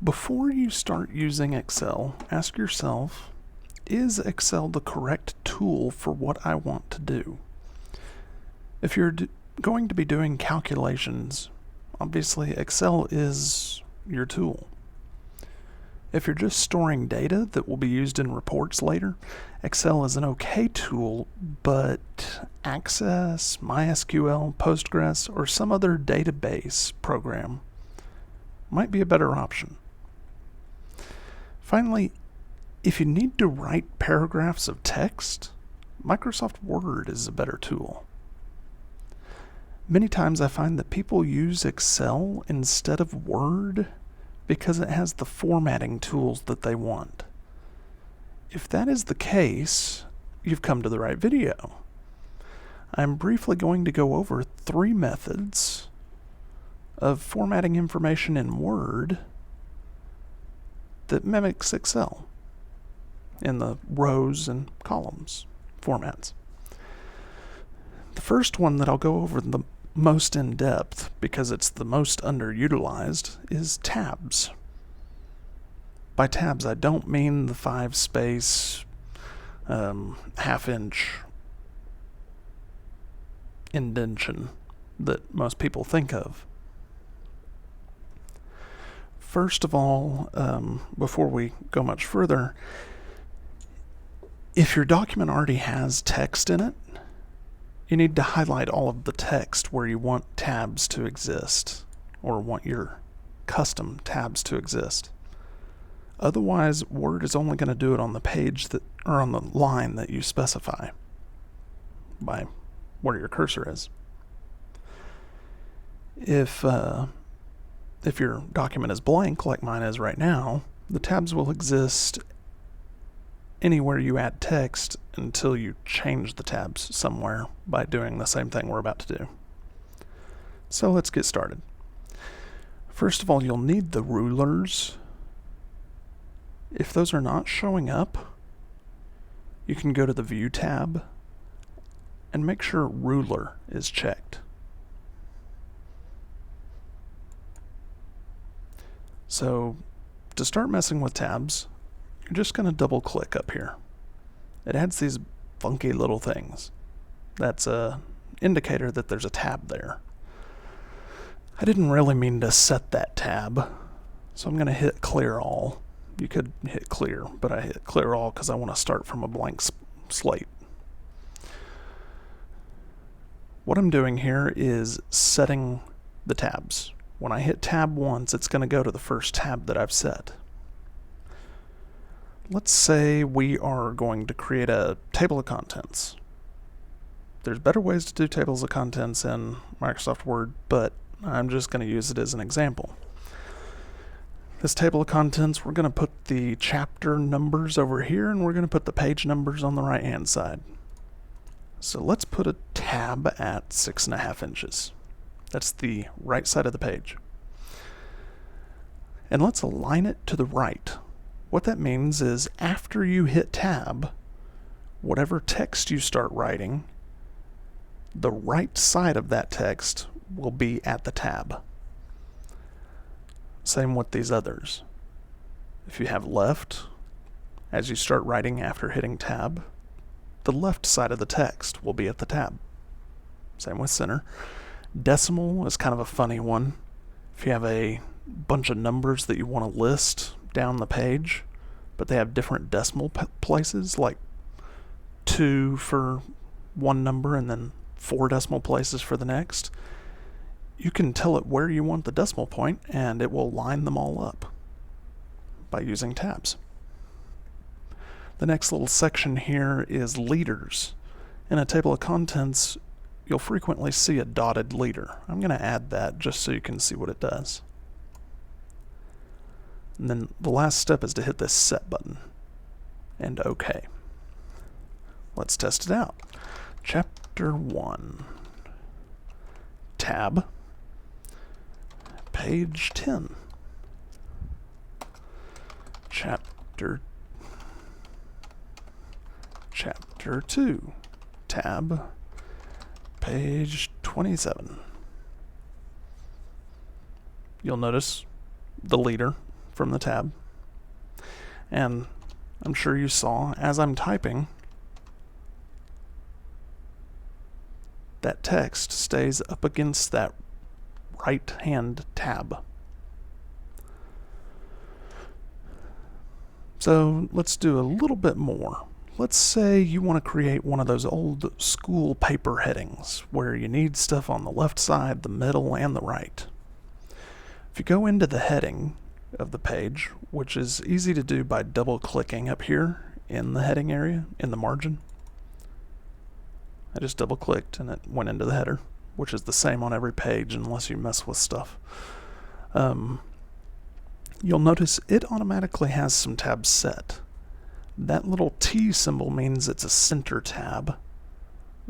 Before you start using Excel, ask yourself, is Excel the correct tool for what I want to do? If you're going to be doing calculations, obviously Excel is your tool. If you're just storing data that will be used in reports later, Excel is an okay tool, but Access, MySQL, Postgres, or some other database program might be a better option. Finally, if you need to write paragraphs of text, Microsoft Word is a better tool. Many times I find that people use Excel instead of Word because it has the formatting tools that they want. If that is the case, you've come to the right video. I'm briefly going to go over 3 methods of formatting information in Word that mimics Excel in the rows and columns formats. The first one that I'll go over the most in depth, because it's the most underutilized, is tabs. By tabs, I don't mean the 5-space, half-inch indentation that most people think of. First of all, before we go much further, if your document already has text in it, you need to highlight all of the text where you want tabs to exist, or want your custom tabs to exist. Otherwise, Word is only going to do it on the page that, or on the line that you specify by where your cursor is. If your document is blank, like mine is right now, the tabs will exist anywhere you add text until you change the tabs somewhere by doing the same thing we're about to do. So let's get started. First of all, you'll need the rulers. If those are not showing up, you can go to the View tab and make sure Ruler is checked. So to start messing with tabs, you're just going to double click up here. It adds these funky little things. That's an indicator that there's a tab there. I didn't really mean to set that tab, so I'm going to hit clear all. You could hit clear, but I hit clear all because I want to start from a blank slate. What I'm doing here is setting the tabs. When I hit tab once, it's going to go to the first tab that I've set. Let's say we are going to create a table of contents. There's better ways to do tables of contents in Microsoft Word, but I'm just going to use it as an example. This table of contents, we're going to put the chapter numbers over here, and we're going to put the page numbers on the right-hand side. So let's put a tab at 6.5 inches. That's the right side of the page. And let's align it to the right. What that means is after you hit tab, whatever text you start writing, the right side of that text will be at the tab. Same with these others. If you have left, as you start writing after hitting tab, the left side of the text will be at the tab. Same with center. Decimal is kind of a funny one. If you have a bunch of numbers that you want to list down the page, but they have different decimal places, like 2 for one number and then 4 decimal places for the next, you can tell it where you want the decimal point and it will line them all up by using tabs. The next little section here is leaders. In a table of contents, you'll frequently see a dotted leader. I'm going to add that just so you can see what it does. And then the last step is to hit this set button and OK. Let's test it out. Chapter 1, tab, page 10. Chapter 2, tab, page 27. You'll notice the leader from the tab. And I'm sure you saw, as I'm typing, that text stays up against that right-hand tab. So let's do a little bit more. Let's say you want to create one of those old school paper headings where you need stuff on the left side, the middle, and the right. If you go into the heading of the page, which is easy to do by double-clicking up here in the heading area, in the margin. I just double-clicked and it went into the header, which is the same on every page unless you mess with stuff. You'll notice it automatically has some tabs set. That little T symbol means it's a center tab.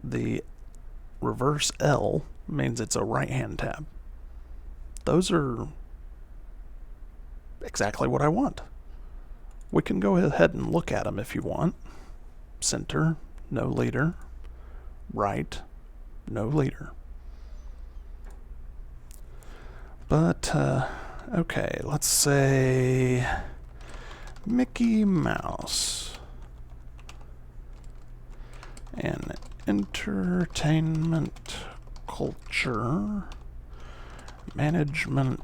The reverse L means it's a right-hand tab. Those are exactly what I want. We can go ahead and look at them if you want. Center, no leader. Right, no leader. But, okay, let's say Mickey Mouse and entertainment culture management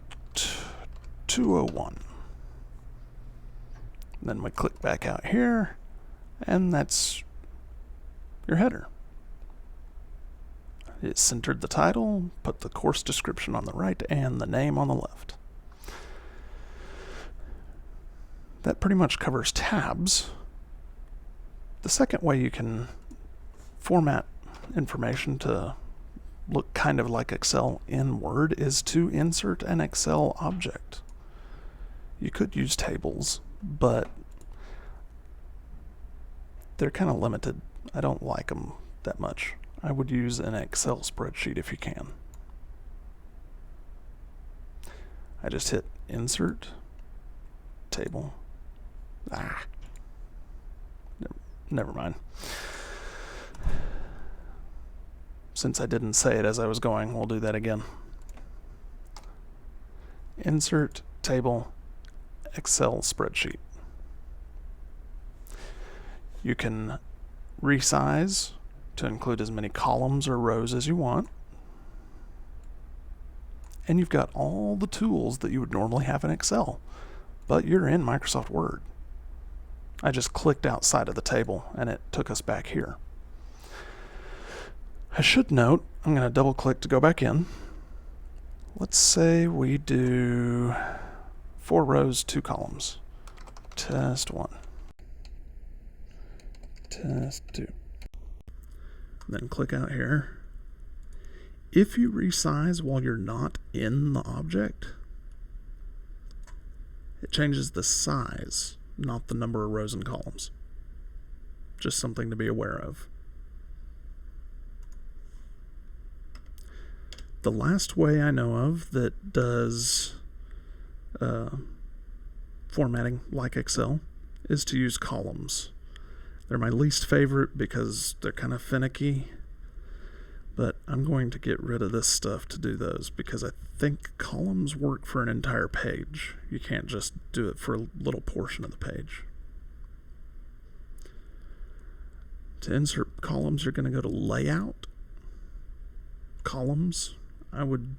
201. Then we click back out here, and that's your header. It centered the title, put the course description on the right, and the name on the left. That pretty much covers tabs. The second way you can format information to look kind of like Excel in Word is to insert an Excel object. You could use tables, but they're kind of limited. I don't like them that much. I would use an Excel spreadsheet if you can. I just hit Insert, Table. Never mind. Since I didn't say it as I was going, we'll do that again. Insert, Table, Excel spreadsheet. You can resize to include as many columns or rows as you want. And you've got all the tools that you would normally have in Excel, but you're in Microsoft Word. I just clicked outside of the table and it took us back here. I should note, I'm going to double click to go back in. Let's say we do 4 rows, 2 columns. Test 1. Test 2. Then click out here. If you resize while you're not in the object, it changes the size, not the number of rows and columns. Just something to be aware of. The last way I know of that does formatting like Excel is to use columns. They're my least favorite because they're kind of finicky, but I'm going to get rid of this stuff to do those because I think columns work for an entire page. You can't just do it for a little portion of the page. To insert columns, you're going to go to Layout, Columns. I would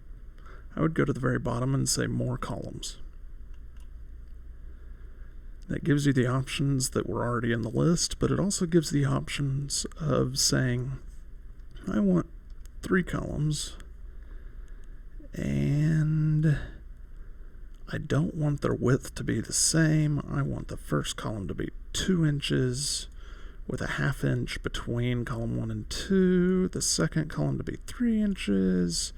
go to the very bottom and say More Columns. That gives you the options that were already in the list, but it also gives the options of saying, I want 3 columns, and I don't want their width to be the same. I want the first column to be 2 inches with a 1/2 inch between column 1 and 2, the second column to be 3 inches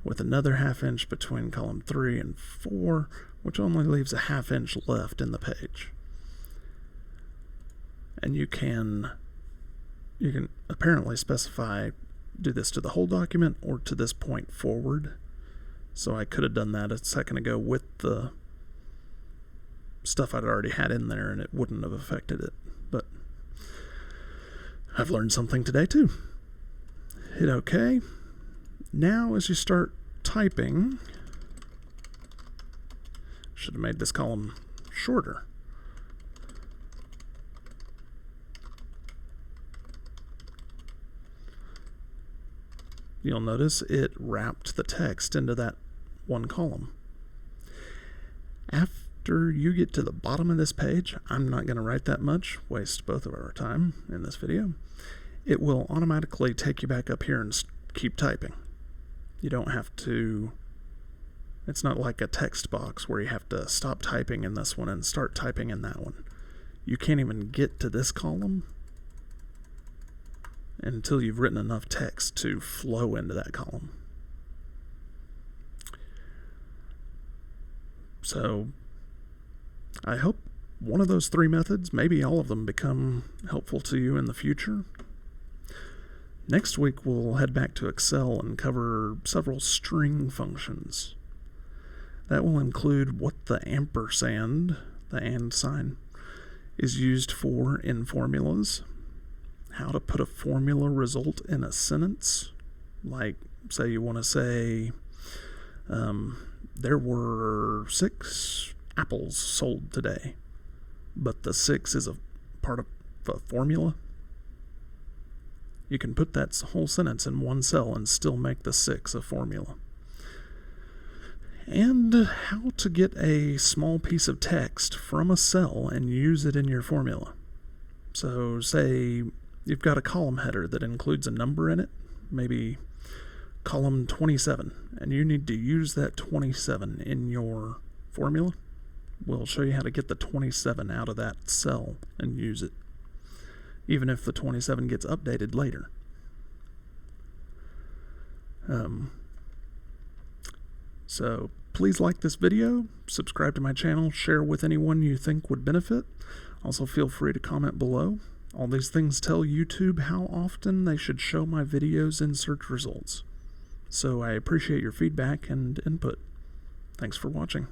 with another 1/2 inch between column 3 and 4, which only leaves a 1/2 inch left in the page. And you can apparently specify, do this to the whole document or to this point forward. So I could have done that a second ago with the stuff I'd already had in there and it wouldn't have affected it. But I've learned something today too. Hit OK. Now as you start typing, Should have made this column shorter. You'll notice it wrapped the text into that one column. After you get to the bottom of this page, I'm not going to write that much, waste both of our time in this video. It will automatically take you back up here and keep typing. You don't have to, it's not like a text box where you have to stop typing in this one and start typing in that one. You can't even get to this column until you've written enough text to flow into that column. So I hope one of those three methods, maybe all of them, become helpful to you in the future. Next week we'll head back to Excel and cover several string functions. That will include what the ampersand, the and sign, is used for in formulas, how to put a formula result in a sentence, like say you want to say there were 6 apples sold today, but the 6 is a part of a formula. You can put that whole sentence in one cell and still make the 6 a formula. And how to get a small piece of text from a cell and use it in your formula. So say you've got a column header that includes a number in it, maybe column 27, and you need to use that 27 in your formula. We'll show you how to get the 27 out of that cell and use it, even if the 27 gets updated later. So please like this video, subscribe to my channel, share with anyone you think would benefit. Also feel free to comment below. All these things tell YouTube how often they should show my videos in search results. So I appreciate your feedback and input. Thanks for watching.